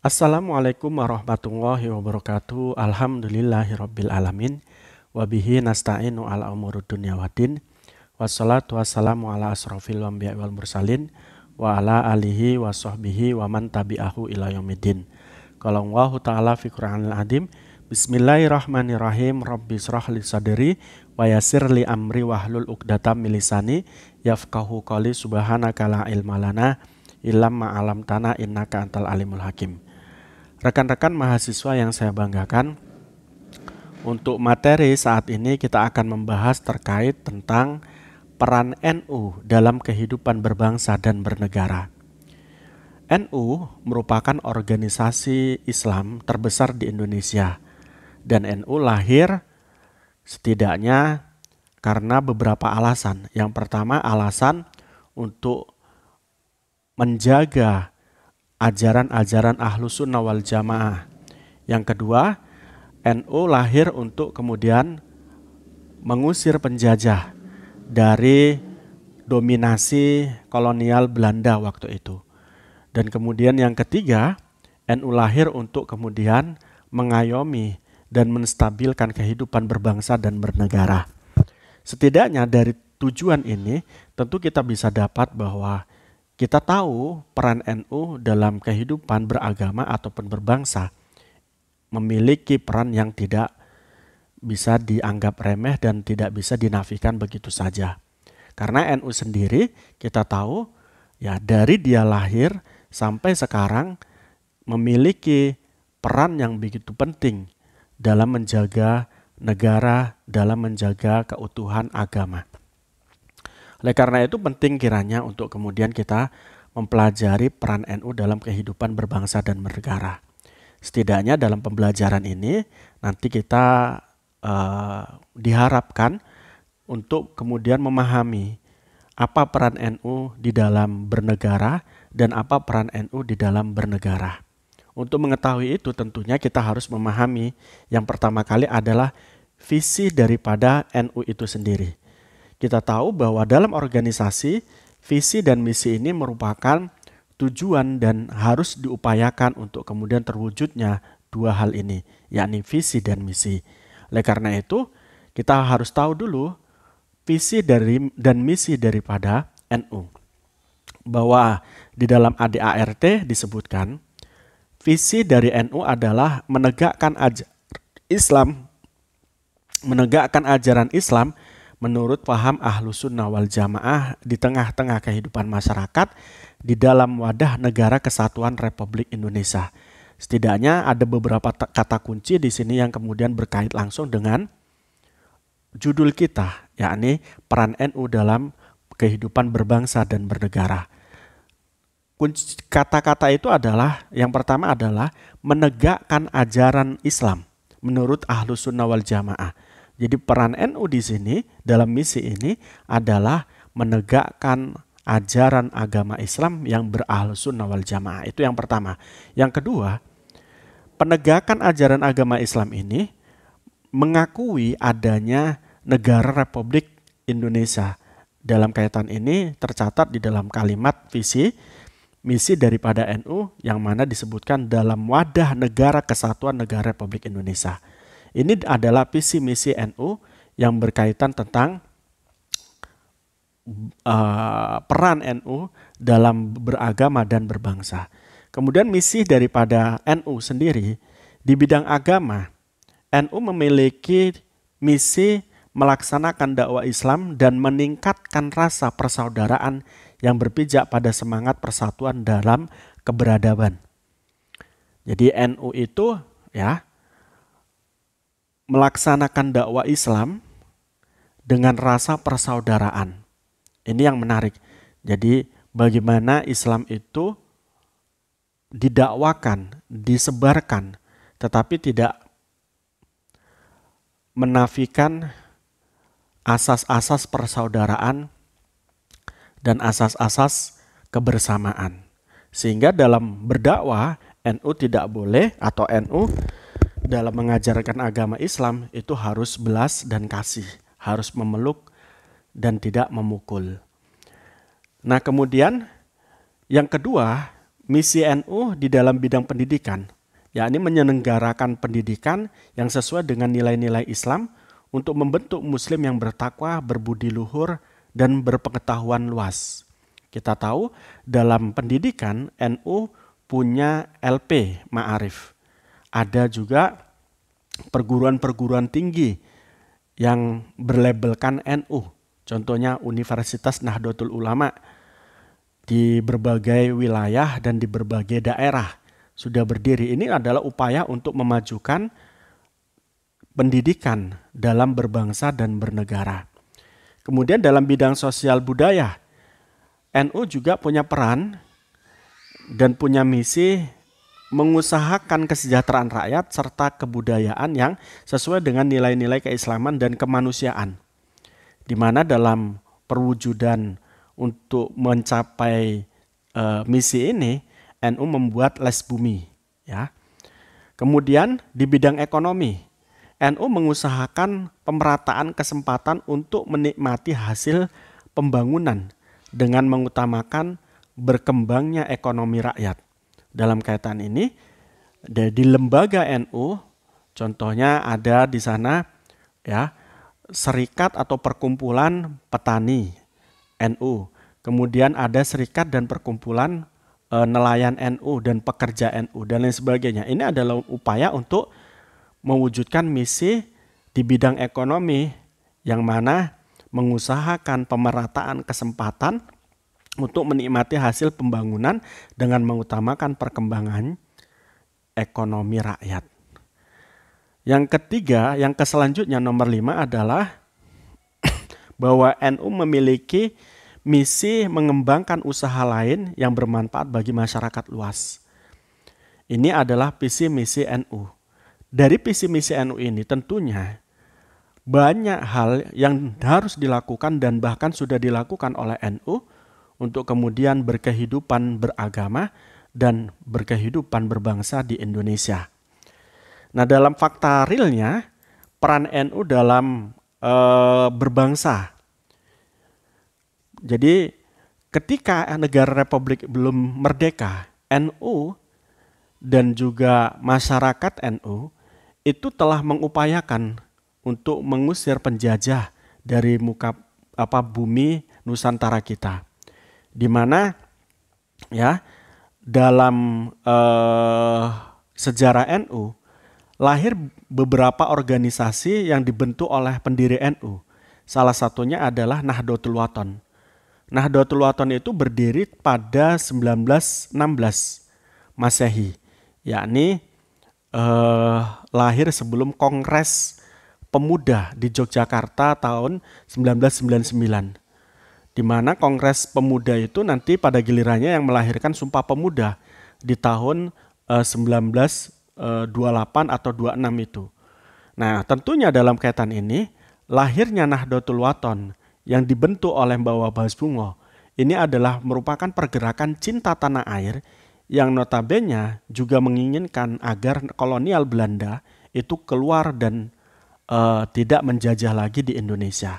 Assalamualaikum warahmatullahi wabarakatuh. Alhamdulillahirabbil alamin. Wabihi nasta'inu ala umurud dunya waddin. Wassalatu wassalamu ala asrofil anbiya'i wal mursalin wa ala alihi wa sahbihi wa man tabi'ahu ila yaumiddin. Qala Allahu ta'ala fi Qur'anil Azim. Bismillahirrahmanirrahim. Rabbi shrah li sadri wa yassir li amri wahlul 'uqdatam min lisani yafqahu qawli. Subhanaka la ilma lana illa ma 'allamtana innaka antal alimul hakim. Rekan-rekan mahasiswa yang saya banggakan, untuk materi saat ini kita akan membahas terkait tentang peran NU dalam kehidupan berbangsa dan bernegara. NU merupakan organisasi Islam terbesar di Indonesia, dan NU lahir setidaknya karena beberapa alasan. Yang pertama, alasan untuk menjaga ajaran-ajaran Ahlus Sunnah wal Jamaah. Yang kedua, NU lahir untuk kemudian mengusir penjajah dari dominasi kolonial Belanda waktu itu. Dan kemudian yang ketiga, NU lahir untuk kemudian mengayomi dan menstabilkan kehidupan berbangsa dan bernegara. Setidaknya dari tujuan ini, tentu kita bisa dapat bahwa kita tahu peran NU dalam kehidupan beragama ataupun berbangsa memiliki peran yang tidak bisa dianggap remeh dan tidak bisa dinafikan begitu saja. Karena NU sendiri kita tahu ya dari dia lahir sampai sekarang memiliki peran yang begitu penting dalam menjaga negara, dalam menjaga keutuhan agama. Oleh karena itu penting kiranya untuk kemudian kita mempelajari peran NU dalam kehidupan berbangsa dan bernegara. Setidaknya dalam pembelajaran ini nanti kita diharapkan untuk kemudian memahami apa peran NU di dalam bernegara dan apa peran NU di dalam bernegara. Untuk mengetahui itu tentunya kita harus memahami yang pertama kali adalah visi daripada NU itu sendiri. Kita tahu bahwa dalam organisasi, visi dan misi ini merupakan tujuan dan harus diupayakan untuk kemudian terwujudnya dua hal ini, yakni visi dan misi. Oleh karena itu, kita harus tahu dulu visi dan misi daripada NU. Bahwa di dalam ADART disebutkan, visi dari NU adalah menegakkan ajaran Islam menurut paham Ahlus Sunnah wal Jamaah di tengah-tengah kehidupan masyarakat di dalam wadah negara kesatuan Republik Indonesia. Setidaknya ada beberapa kata kunci di sini yang kemudian berkait langsung dengan judul kita, yakni peran NU dalam kehidupan berbangsa dan bernegara. Kunci kata-kata itu adalah, yang pertama adalah menegakkan ajaran Islam menurut Ahlus Sunnah wal Jamaah. Jadi peran NU di sini dalam misi ini adalah menegakkan ajaran agama Islam yang berahlus sunnah wal jamaah. Itu yang pertama. Yang kedua, penegakan ajaran agama Islam ini mengakui adanya negara Republik Indonesia. Dalam kaitan ini tercatat di dalam kalimat visi misi daripada NU yang mana disebutkan dalam wadah negara kesatuan negara Republik Indonesia. Ini adalah visi misi NU yang berkaitan tentang peran NU dalam beragama dan berbangsa. Kemudian misi daripada NU sendiri di bidang agama, NU memiliki misi melaksanakan dakwah Islam dan meningkatkan rasa persaudaraan yang berpijak pada semangat persatuan dalam keberadaban. Jadi NU itu ya melaksanakan dakwah Islam dengan rasa persaudaraan. Ini yang menarik. Jadi bagaimana Islam itu didakwakan, disebarkan, tetapi tidak menafikan asas-asas persaudaraan dan asas-asas kebersamaan. Sehingga dalam berdakwah, NU tidak boleh atau NU dalam mengajarkan agama Islam itu harus belas dan kasih, harus memeluk dan tidak memukul. Nah kemudian yang kedua, misi NU di dalam bidang pendidikan, yakni menyelenggarakan pendidikan yang sesuai dengan nilai-nilai Islam untuk membentuk muslim yang bertakwa, berbudi luhur, dan berpengetahuan luas. Kita tahu dalam pendidikan NU punya LP Ma'arif. Ada juga perguruan-perguruan tinggi yang berlabelkan NU. Contohnya Universitas Nahdlatul Ulama di berbagai wilayah dan di berbagai daerah sudah berdiri. Ini adalah upaya untuk memajukan pendidikan dalam berbangsa dan bernegara. Kemudian dalam bidang sosial budaya, NU juga punya peran dan punya misi mengusahakan kesejahteraan rakyat serta kebudayaan yang sesuai dengan nilai-nilai keislaman dan kemanusiaan. Di mana dalam perwujudan untuk mencapai misi ini, NU membuat les bumi, ya. Kemudian di bidang ekonomi, NU mengusahakan pemerataan kesempatan untuk menikmati hasil pembangunan dengan mengutamakan berkembangnya ekonomi rakyat. Dalam kaitan ini, di lembaga NU, contohnya ada di sana, ya, serikat atau perkumpulan petani NU. Kemudian ada serikat dan perkumpulan nelayan NU dan pekerja NU dan lain sebagainya. Ini adalah upaya untuk mewujudkan misi di bidang ekonomi yang mana mengusahakan pemerataan kesempatan untuk menikmati hasil pembangunan dengan mengutamakan perkembangan ekonomi rakyat. Yang ketiga, yang selanjutnya nomor 5 adalah bahwa NU memiliki misi mengembangkan usaha lain yang bermanfaat bagi masyarakat luas. Ini adalah visi misi NU. Dari visi misi NU ini tentunya banyak hal yang harus dilakukan dan bahkan sudah dilakukan oleh NU untuk kemudian berkehidupan beragama dan berkehidupan berbangsa di Indonesia. Nah, dalam fakta realnya, peran NU dalam berbangsa. Jadi ketika negara Republik belum merdeka, NU dan juga masyarakat NU itu telah mengupayakan untuk mengusir penjajah dari muka bumi Nusantara kita. Di mana ya dalam sejarah NU lahir beberapa organisasi yang dibentuk oleh pendiri NU. Salah satunya adalah Nahdlatul Wathon. Nahdlatul Wathon itu berdiri pada 1916 Masehi, yakni lahir sebelum Kongres Pemuda di Yogyakarta tahun 1999. Di mana Kongres Pemuda itu nanti pada gilirannya yang melahirkan Sumpah Pemuda di tahun 1928 atau 26 itu. Nah, tentunya dalam kaitan ini, lahirnya Nahdlatul Wathon yang dibentuk oleh Mbah Wabahas Bungo, ini adalah merupakan pergerakan cinta tanah air yang notabene juga menginginkan agar kolonial Belanda itu keluar dan tidak menjajah lagi di Indonesia.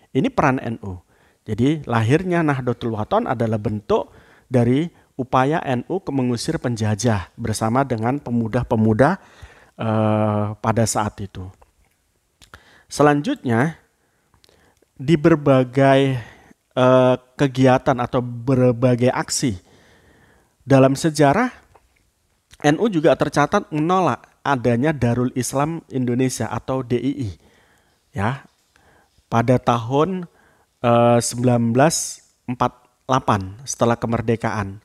Ini peran NU. Jadi lahirnya Nahdlatul Wathon adalah bentuk dari upaya NU mengusir penjajah bersama dengan pemuda-pemuda pada saat itu. Selanjutnya, di berbagai kegiatan atau berbagai aksi dalam sejarah, NU juga tercatat menolak adanya Darul Islam Indonesia atau DII, ya, pada tahun 1948 setelah kemerdekaan.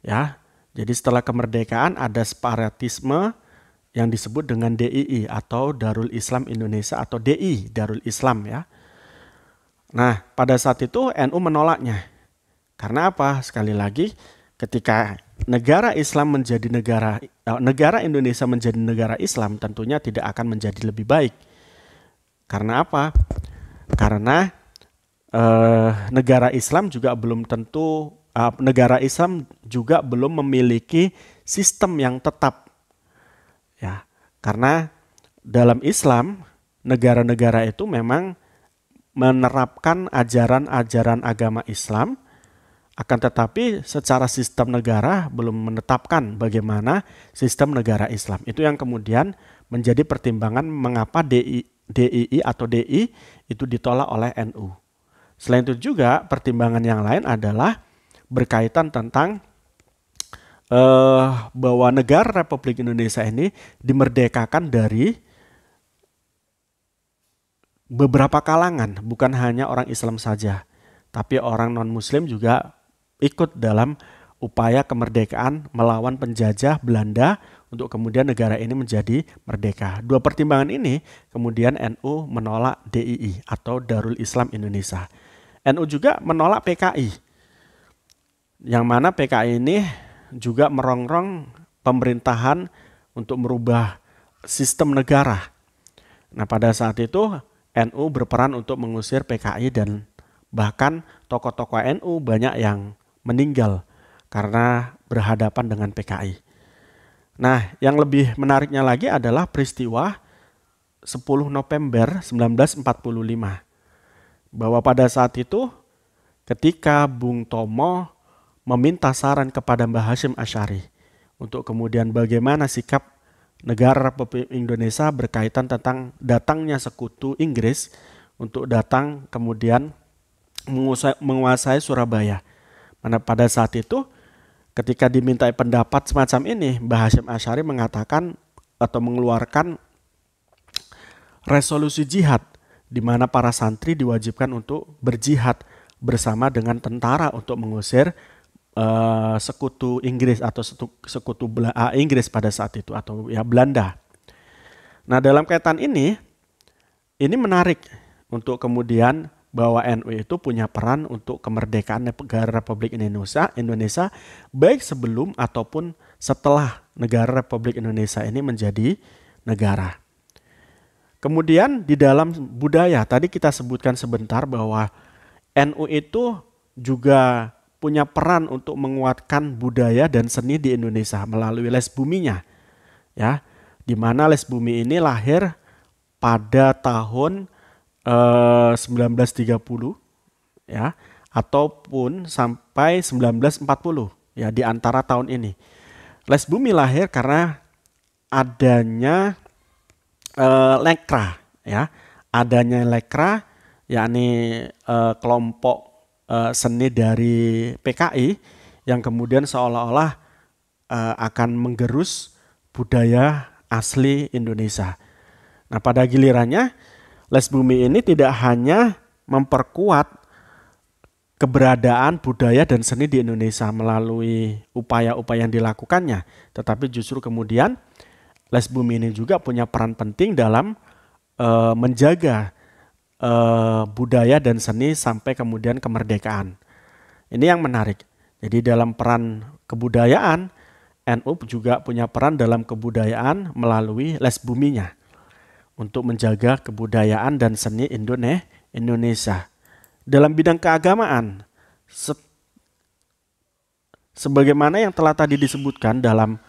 Ya, jadi setelah kemerdekaan ada separatisme yang disebut dengan DII atau Darul Islam Indonesia atau DI, Darul Islam, ya. Nah, pada saat itu NU menolaknya. Karena apa? Sekali lagi, ketika negara Islam menjadi negara Indonesia menjadi negara Islam, tentunya tidak akan menjadi lebih baik. Karena apa? Karena negara Islam juga belum tentu negara Islam juga belum memiliki sistem yang tetap, ya, karena dalam Islam negara-negara itu memang menerapkan ajaran-ajaran agama Islam Akan tetapi secara sistem negara belum menetapkan bagaimana sistem negara Islam. Itu yang kemudian menjadi pertimbangan mengapa DII atau DI itu ditolak oleh NU. Selain itu juga pertimbangan yang lain adalah berkaitan tentang bahwa negara Republik Indonesia ini dimerdekakan dari beberapa kalangan, bukan hanya orang Islam saja, tapi orang non-Muslim juga ikut dalam upaya kemerdekaan melawan penjajah Belanda untuk kemudian negara ini menjadi merdeka. Dua pertimbangan ini kemudian NU menolak DII atau Darul Islam Indonesia. NU juga menolak PKI, yang mana PKI ini juga merongrong pemerintahan untuk merubah sistem negara. Nah, pada saat itu NU berperan untuk mengusir PKI dan bahkan tokoh-tokoh NU banyak yang meninggal karena berhadapan dengan PKI. Nah, yang lebih menariknya lagi adalah peristiwa 10 November 1945. Bahwa pada saat itu ketika Bung Tomo meminta saran kepada Mbah Hashim Asy'ari untuk kemudian bagaimana sikap negara Republik Indonesia berkaitan tentang datangnya sekutu Inggris untuk datang kemudian menguasai Surabaya. Mana pada saat itu ketika dimintai pendapat semacam ini, Mbah Hashim Asy'ari mengatakan atau mengeluarkan resolusi jihad di mana para santri diwajibkan untuk berjihad bersama dengan tentara untuk mengusir sekutu Inggris atau sekutu Inggris pada saat itu atau ya Belanda. Nah, dalam kaitan ini menarik untuk kemudian bahwa NU itu punya peran untuk kemerdekaan negara Republik Indonesia baik sebelum ataupun setelah negara Republik Indonesia ini menjadi negara. Kemudian di dalam budaya, tadi kita sebutkan sebentar bahwa NU itu juga punya peran untuk menguatkan budaya dan seni di Indonesia melalui Les Buminya. Ya, di mana Les Bumi ini lahir pada tahun 1930 ya, ataupun sampai 1940 ya, di antara tahun ini. Les Bumi lahir karena adanya lekra ya, adanya lekra yakni kelompok seni dari PKI yang kemudian seolah-olah akan menggerus budaya asli Indonesia. Nah, pada gilirannya Les Bumi ini tidak hanya memperkuat keberadaan budaya dan seni di Indonesia melalui upaya-upaya yang dilakukannya, tetapi justru kemudian Les Bumi ini juga punya peran penting dalam menjaga budaya dan seni sampai kemudian kemerdekaan. Ini yang menarik. Jadi dalam peran kebudayaan, NU juga punya peran dalam kebudayaan melalui Les Buminya untuk menjaga kebudayaan dan seni Indonesia. Dalam bidang keagamaan, sebagaimana yang telah tadi disebutkan dalam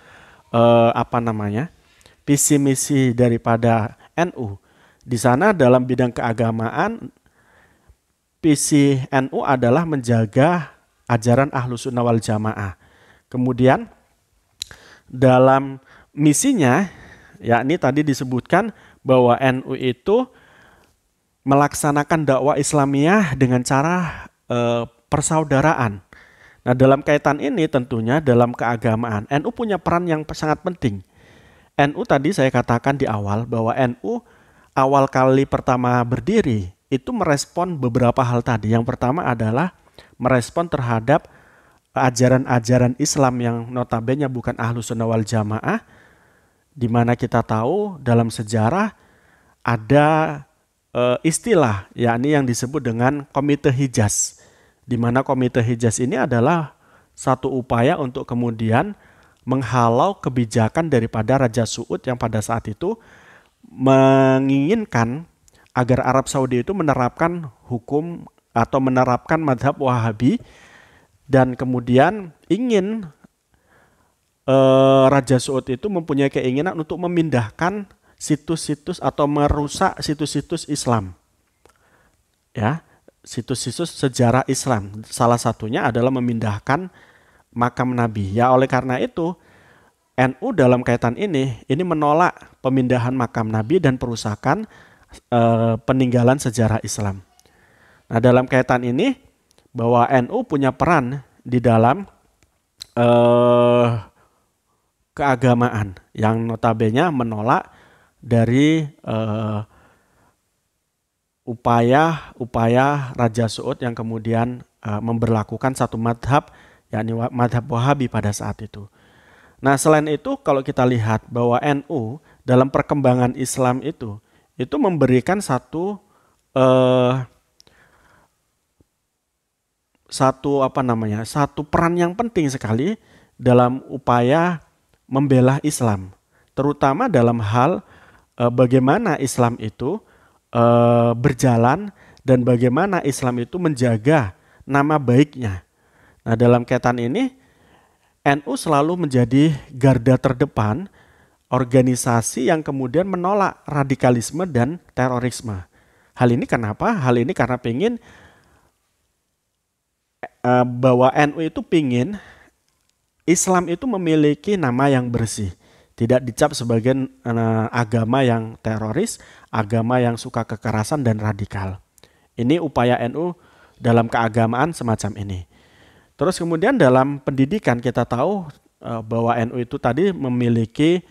visi misi daripada NU, di sana dalam bidang keagamaan visi NU adalah menjaga ajaran Ahlus Sunnah wal Jamaah. Kemudian dalam misinya, yakni tadi disebutkan bahwa NU itu melaksanakan dakwah Islamiyah dengan cara persaudaraan. Nah, dalam kaitan ini tentunya dalam keagamaan NU punya peran yang sangat penting. NU tadi saya katakan di awal bahwa NU awal kali pertama berdiri itu merespon beberapa hal tadi. Yang pertama adalah merespon terhadap ajaran-ajaran Islam yang notabene bukan Ahlus Sunnah wal Jamaah, di mana kita tahu dalam sejarah ada istilah yakni yang disebut dengan Komite Hijaz, di mana Komite Hijaz ini adalah satu upaya untuk kemudian menghalau kebijakan daripada Raja Saud yang pada saat itu menginginkan agar Arab Saudi itu menerapkan hukum atau menerapkan madhab Wahabi, dan kemudian ingin Raja Saud itu mempunyai keinginan untuk memindahkan situs-situs atau merusak situs-situs Islam. Ya, situs-situs sejarah Islam. Salah satunya adalah memindahkan makam Nabi. Ya oleh karena itu NU dalam kaitan ini menolak pemindahan makam Nabi dan perusakan peninggalan sejarah Islam. Nah dalam kaitan ini bahwa NU punya peran di dalam keagamaan yang notabene menolak dari upaya Raja Saud yang kemudian memberlakukan satu madhab, yakni madhab Wahabi pada saat itu. Nah selain itu kalau kita lihat bahwa NU dalam perkembangan Islam itu memberikan satu peran yang penting sekali dalam upaya membela Islam, terutama dalam hal bagaimana Islam itu berjalan dan bagaimana Islam itu menjaga nama baiknya. Nah dalam kaitan ini NU selalu menjadi garda terdepan organisasi yang kemudian menolak radikalisme dan terorisme. Hal ini kenapa? Hal ini karena pengen bahwa NU itu pingin Islam itu memiliki nama yang bersih, tidak dicap sebagai agama yang teroris, agama yang suka kekerasan dan radikal. Ini upaya NU dalam keagamaan semacam ini. Terus kemudian dalam pendidikan kita tahu bahwa NU itu tadi memiliki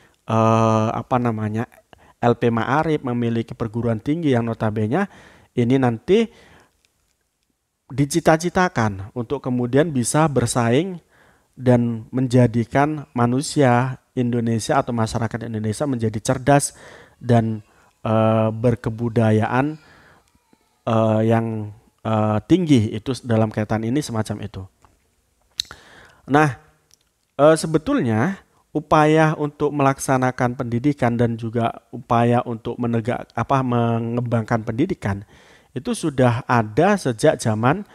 LP Ma'arif, memiliki perguruan tinggi yang notabene ini nanti dicita-citakan untuk kemudian bisa bersaing dan menjadikan manusia Indonesia atau masyarakat Indonesia menjadi cerdas dan berkebudayaan yang tinggi, itu dalam kaitan ini semacam itu. Nah, sebetulnya upaya untuk melaksanakan pendidikan dan juga upaya untuk mengembangkan pendidikan itu sudah ada sejak zaman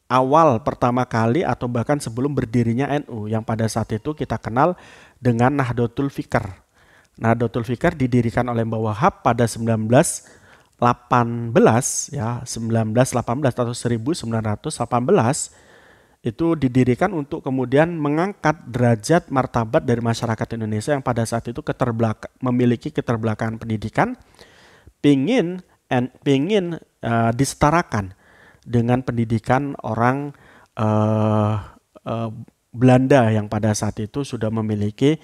awal pertama kali atau bahkan sebelum berdirinya NU yang pada saat itu kita kenal dengan Nahdlatul Fikr. Nahdlatul Fikr didirikan oleh Mbah Wahab pada 1918 atau 1918 itu didirikan untuk kemudian mengangkat derajat martabat dari masyarakat Indonesia yang pada saat itu memiliki keterbelakangan pendidikan, pingin disetarakan dengan pendidikan orang Belanda yang pada saat itu sudah memiliki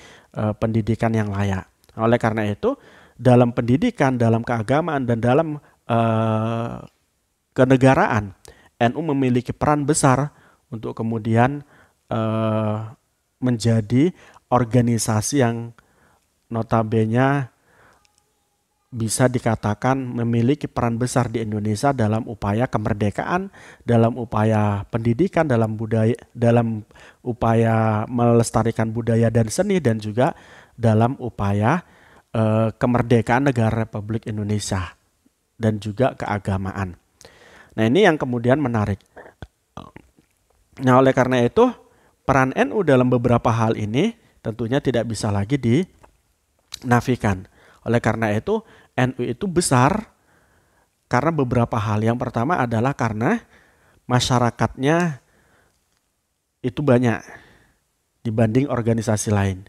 pendidikan yang layak. Oleh karena itu dalam pendidikan, dalam keagamaan dan dalam kenegaraan NU memiliki peran besar untuk kemudian menjadi organisasi yang notabene bisa dikatakan memiliki peran besar di Indonesia dalam upaya kemerdekaan, dalam upaya pendidikan, dalam upaya melestarikan budaya dan seni, dan juga dalam upaya kemerdekaan negara Republik Indonesia dan juga keagamaan. Nah ini yang kemudian menarik. Nah oleh karena itu peran NU dalam beberapa hal ini tentunya tidak bisa lagi dinafikan. Oleh karena itu NU itu besar karena beberapa hal. Yang pertama adalah karena masyarakatnya itu banyak dibanding organisasi lain.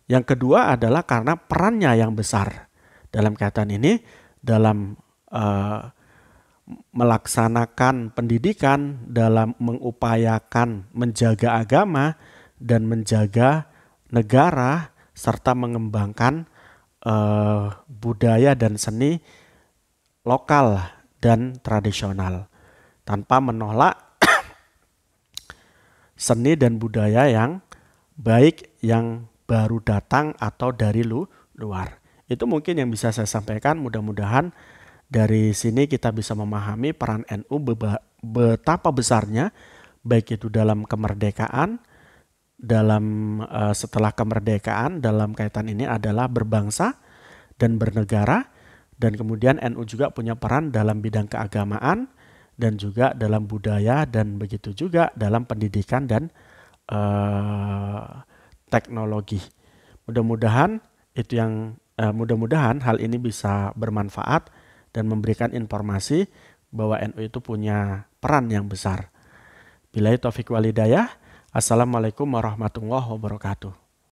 Yang kedua adalah karena perannya yang besar dalam kaitan ini dalam melaksanakan pendidikan, dalam mengupayakan menjaga agama dan menjaga negara serta mengembangkan budaya dan seni lokal dan tradisional tanpa menolak seni dan budaya yang baik yang baru datang atau dari luar. Itu mungkin yang bisa saya sampaikan. Mudah-mudahan dari sini kita bisa memahami peran NU betapa besarnya baik itu dalam kemerdekaan, dalam setelah kemerdekaan, dalam kaitan ini adalah berbangsa dan bernegara, dan kemudian NU juga punya peran dalam bidang keagamaan dan juga dalam budaya dan begitu juga dalam pendidikan dan teknologi. Mudah-mudahan hal ini bisa bermanfaat dan memberikan informasi bahwa NU itu punya peran yang besar. Billahi taufiq wal hidayah. Assalamualaikum warahmatullahi wabarakatuh.